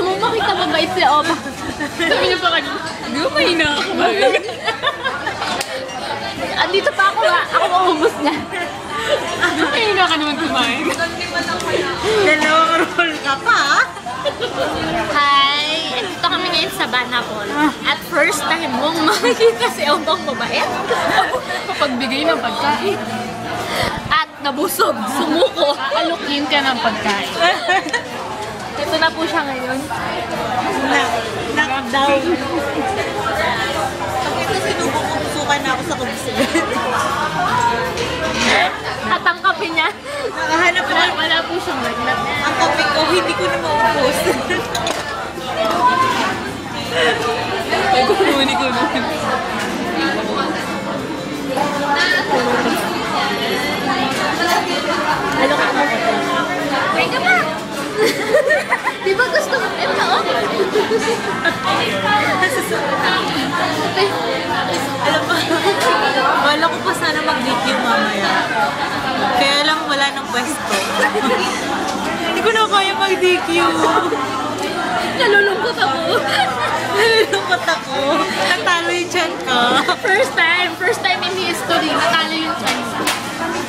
mo makita mabait si Oma. Sabi niya pa kanina, hindi ko mahina ako kumain. Andito pa ako ha. Ako maubos niya. Hindi ko mahina ka naman kumain. Dalawang roll ka pa. Hi! Ito kami ngayon sa Banapol. At first time mong makikita si Omang mabait. Pagbigay ng pagkain. At nabusog. Sumuko. Aalukin ka ng pagkain. Ito na po siya ngayon. Knockdown. Pag ito sinubok ko, pusukan na ako sa kubisigan. At ang kape niya. Nakahanap ko. Wala po siyang lagnat. Ang kape ko, hindi ko na maubos. Ay, kumuni ko naman. Ano ka mo? Ay ka pa! Di ba gusto mo? Ito, oh! Alam mo, wala ko pa sana mag-DQ mamaya. Kaya lang wala ng pwesto. Hindi ko na kaya mag-DQ. Nalulungkot ako. Nalulungkot ako. Natalo yung chan ko. First time in history, natalo yung chance.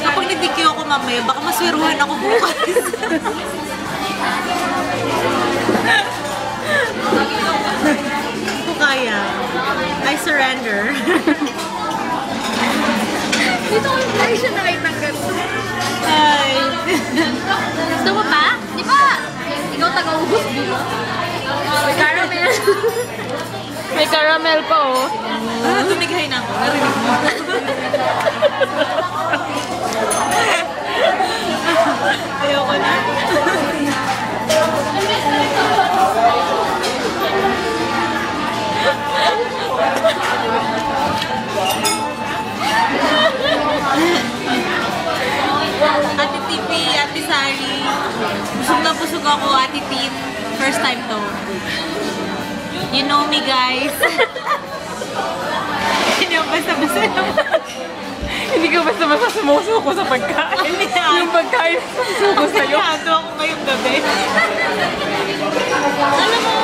Kapag na-DQ ako mamaya, baka maswiruhan ako bukas. Hindi ko kaya. I surrender. Dito ko yung version na kayo ganito. Ay. Gusto mo pa? Di ba? Ikaw taga-ubos, di ba? May caramel. May caramel pa, oh. Tumighay na ako. Narinig mo. Ayoko na. Ate TV, Ate Sari. Busog na busog ako, Ate Tin. First time to. You know me, guys. Hindi ako basta-basta naman. Hindi ka basta-basta sumusuko sa pagkain. Yung pagkain sumusuko sa'yo. Pagkado ako ngayong gabi. Alam mo,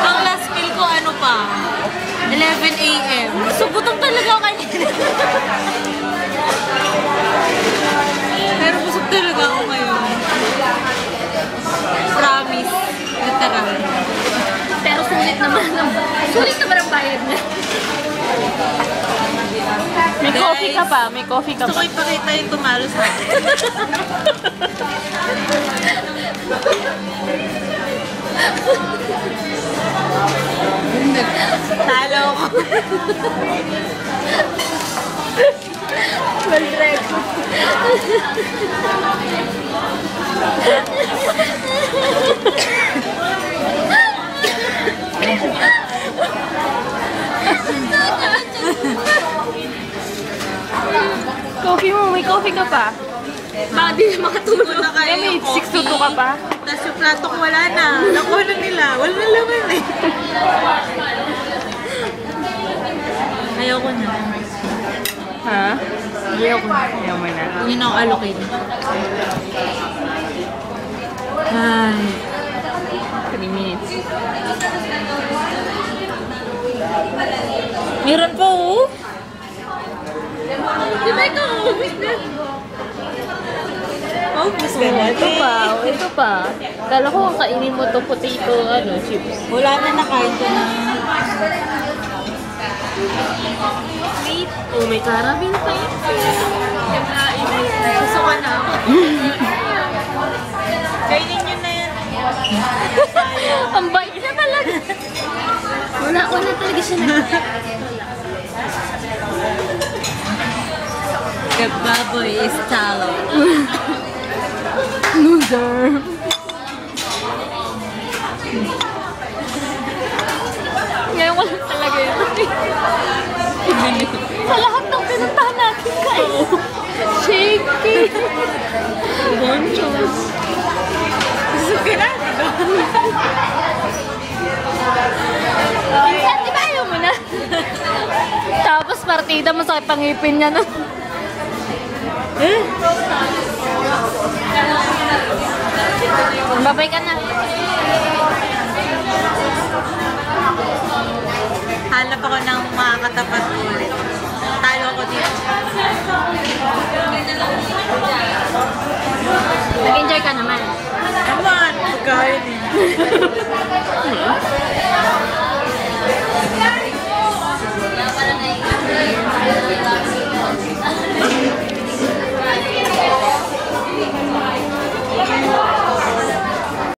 ang last meal ko ano pa? 11 AM. Subutang talaga ako kanina. Pero busog talaga ako ngayon. Promise. Literal. Pero sulit naman ang bayad niya. May coffee ka pa, may coffee ka Gusto pa. ko ipakita yung tumalo sa akin. Talo ko. Malreko. Coffee mo, may coffee ka pa. Baka di na makatulog. Wala kaya May yung 6 to 2 coffee. ka pa. Tapos yung plato ko wala na. Nakuha na nila. Wala na laman eh. Ayoko na. Ha? Ayoko na. Ayaw mo na. Yun ang allocate. Ay. 3 minutes. Meron pa oh. Di ba ikaw ubis na? Oh, mas ganda. Ito pa, ito pa. Kala ko ang kainin mo to potato, chips. Wala na nakain ko na. Wait. Oh, may caramel pa yun. Susuka na ako. Kainin nyo na yan. Ang bait niya talaga. Wala talaga siya The baboy is talo. Loser. Ngayon ko lang talaga yun. Sa lahat ng pinuntahan natin kayo. Shaky. Bonchos. Susuka na. Minsan, di ba ayaw mo na? Tapos partida mo sa pangipin niya, no? Babay ka na. ako ng makakatapat ulit. Talo ako dito. Nag-enjoy ka naman. Naman, pagkain eh.